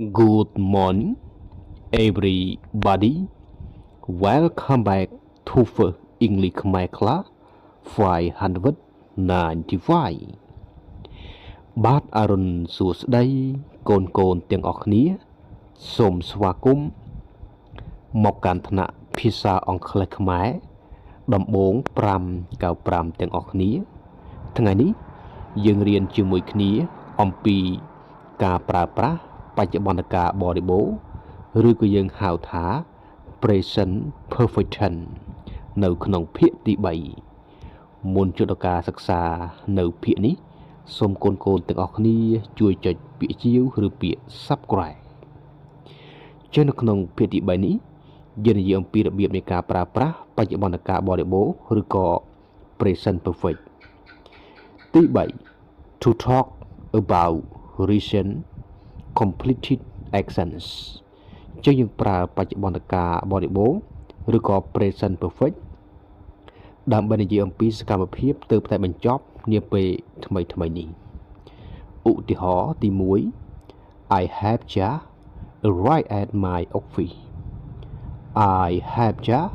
Good morning, everybody. Welcome back to First English Khmer class 595 បាទអរុនសួស្តីកូនទាំងអស់គ្នាសូមស្វាគមន៍មកកាន់ថ្នាក់ភាសាអង់គ្លេសខ្មែរដំបូង595ទាំងអស់គ្នាថ្ងៃនេះយើងរៀនជាមួយគ្នាអំពីការប្រើប្រាស់បច្ចុប្បន្នកាលបរិបូរណ៍ឬក៏យើងហៅថា present perfect tense នៅក្នុងភាគទី3មុនចូលដល់ការសិក្សានៅភាគនេះសូមកូនទាំងអស់គ្នាជួយចុចពាក្យជាវឬពាក្យ subscribe នៅក្នុងភាគទី3នេះយើងនិយាយអំពីរបៀបនៃការប្រើប្រាស់បច្ចុប្បន្នកាលបរិបូរណ៍ឬក៏ present perfect ទី3 to talk about recent completed actions យើងប្រើបច្ចុប្បន្នកាលបរិបូរណ៍ឬក៏ present perfect ដើម្បីនិយាយអំពីសកម្មភាពទើបតែបញ្ចប់នាពេលថ្មីនេះឧទាហរណ៍ទី1 I have just arrived at my office I have just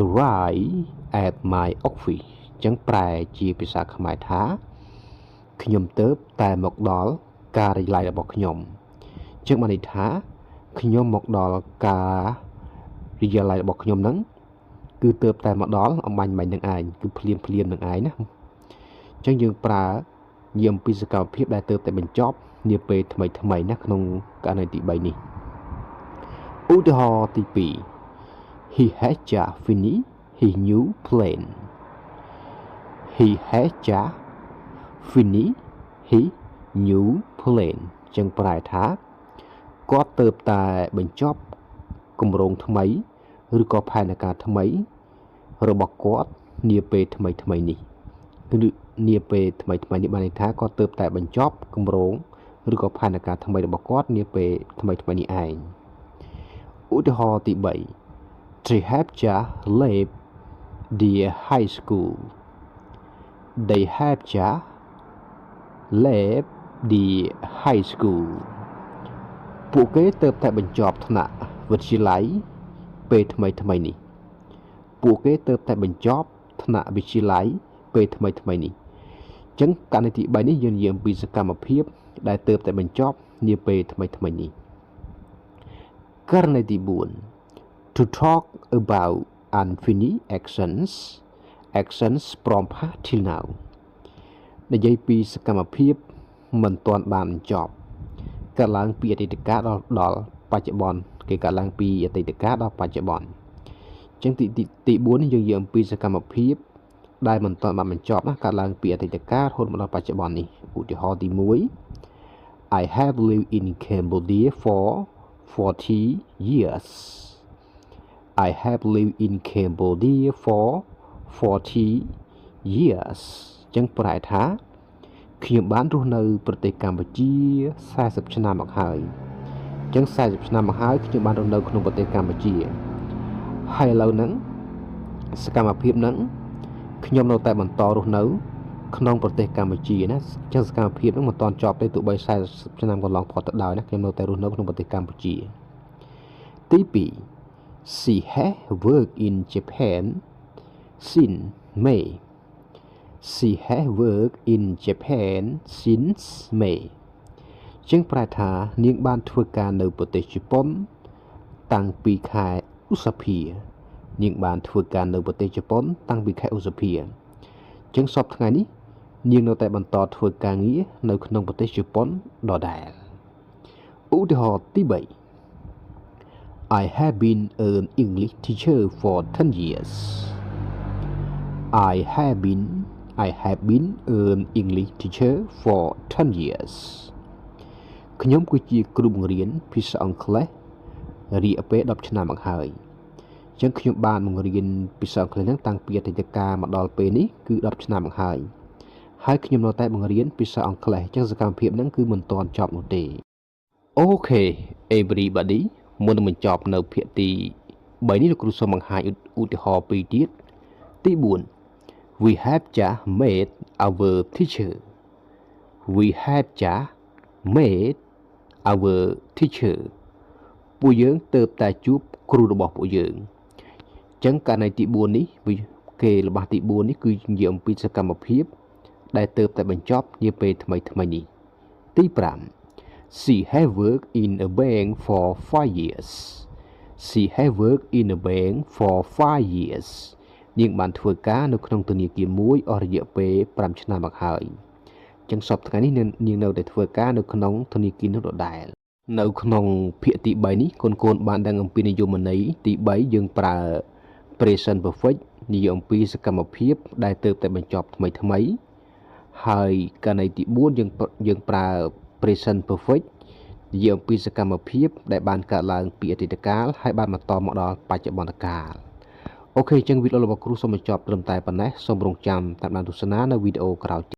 arrived at my office ចឹងប្រែជាភាសាខ្មែរថាខ្ញុំទើបតែមកដល់ការិយាល័យរបស់ខ្ញុំចឹងបានន័យថាខ្ញុំមកដល់ការិយាល័យរបស់ខ្ញុំហ្នឹងគឺទើបតែមកដល់អំបញ្ញមិញនឹងឯងគឺភ្លាមនឹងឯងណាចឹងយើងប្រើនិយាយអំពីសកម្មភាពដែលទើបតែបញ្ចប់នាពេលថ្មីណាក្នុងករណីទី3នេះឧទាហរណ៍ទី2 He has just finished his new plane He has just finished his new plane ចឹងប្រែថាគាត់ទើបតែបញ្ចប់គម្រោងថ្មីឬក៏ផែនការថ្មីរបស់គាត់នាពេលថ្មីនេះគឺនាពេលថ្មីនេះបានន័យថាគាត់ទើបតែបញ្ចប់គម្រោងឬក៏ផែនការថ្មីរបស់គាត់នាពេលថ្មីនេះឯងឧទាហរណ៍ទី3 They have just left their high school They have just left the high school ពួកគេទើបតែបញ្ចប់ថ្នាក់វិទ្យាល័យពេលថ្មីនេះពួកគេទើបតែបញ្ចប់ថ្នាក់វិទ្យាល័យពេលថ្មីនេះអញ្ចឹងករណីទី3នេះយើងនិយាយអំពីសកម្មភាពដែលទើបតែបញ្ចប់នាពេលថ្មីនេះករណីទី4 to talk about unfinished actions from past till now និយាយពីសកម្មភាពមិនទាន់បានបញ្ចប់កើតឡើងពីអតីតកាលដល់បច្ចុប្បន្នគេកើតឡើងពីអតីតកាលដល់បច្ចុប្បន្នអញ្ចឹងទី4នេះយើងនិយាយអំពីសកម្មភាពដែលមិនទាន់បានបញ្ចប់ណាកើតឡើងពីអតីតកាលរហូតមកដល់បច្ចុប្បន្ននេះឧទាហរណ៍ទី1 I have lived in Cambodia for 40 years I have lived in Cambodia for 40 years អញ្ចឹងប្រែថាខ្ញុំបានរស់នៅប្រទេសកម្ពុជា40ឆ្នាំមកហើយអញ្ចឹង40ឆ្នាំមកហើយខ្ញុំបានរស់នៅក្នុងប្រទេសកម្ពុជាហើយឥឡូវហ្នឹងសកម្មភាពហ្នឹងខ្ញុំនៅតែបន្តរស់នៅក្នុងប្រទេសកម្ពុជាណាអញ្ចឹងសកម្មភាពហ្នឹងមិនទាន់ចប់ទេទោះបី40ឆ្នាំកន្លងផុតទៅដោយណាខ្ញុំនៅតែរស់នៅក្នុងប្រទេសកម្ពុជាទី2 She has worked in Japan since May She has worked in Japan since May ជាងប្រែថានាងបានធ្វើការនៅប្រទេសជប៉ុនតាំងពីខែឧសភានាងបានធ្វើការនៅប្រទេសជប៉ុនតាំងពីខែឧសភាជាងសប្តាហ៍ថ្ងៃនេះនាងនៅតែបន្តធ្វើការងារនៅក្នុងប្រទេសជប៉ុនដដែលឧទាហរណ៍ទី3 I have been an English teacher for 10 years I have been an English teacher for 10 years ខ្ញុំគឺជាគ្រូបង្រៀនភាសាអង់គ្លេសរយៈពេល10ឆ្នាំមកហើយអញ្ចឹងខ្ញុំបានបង្រៀនភាសាអង់គ្លេសហ្នឹងតាំងពីអតីតកាលមកដល់ពេលនេះគឺ10ឆ្នាំមកហើយខ្ញុំនៅតែបង្រៀនភាសាអង់គ្លេសអញ្ចឹងសកម្មភាពហ្នឹងគឺមិនទាន់ចប់នោះទេអូខេ everybody មុននឹងបញ្ចប់នៅភាគទី3នេះលោកគ្រូសូមបង្ហាញឧទាហរណ៍ពីរទៀតទី4 We have just met our teacher We have just met our teacher ពួកយើងទៅតែជួបគ្រូរបស់ពួកយើងអញ្ចឹងករណីទី4នេះគេរបស់ទី4នេះគឺនិយាយអំពីសកម្មភាពដែលទៅតែបញ្ចប់នាពេលថ្មីនេះទី5 She have worked in a bank for 5 years She have worked in a bank for 5 years នាងបានធ្វើការនៅក្នុងធនាគារមួយអស់រយៈពេល5ឆ្នាំមកហើយអញ្ចឹងសប្តាហ៍នេះនាងនៅតែធ្វើការនៅក្នុងធនាគារនោះដដែលនៅក្នុងភាគទី3នេះកូនបានដឹងអំពីនិយមន័យទី3យើងប្រើ present perfect និយាយអំពីសកម្មភាពដែលទៅតែបញ្ចប់ថ្មីហើយករណីទី4យើងប្រើ present perfect និយាយអំពីសកម្មភាពដែលបានកើតឡើងពីអតីតកាលហើយបានបន្តមកដល់បច្ចុប្បន្នកាលអូខេអញ្ចឹងវីដេអូរបស់គ្រូសូមបញ្ចប់ត្រឹមតែប៉ុណ្ណេះសូមរងចាំតាមដានទស្សនានៅវីដេអូក្រោយ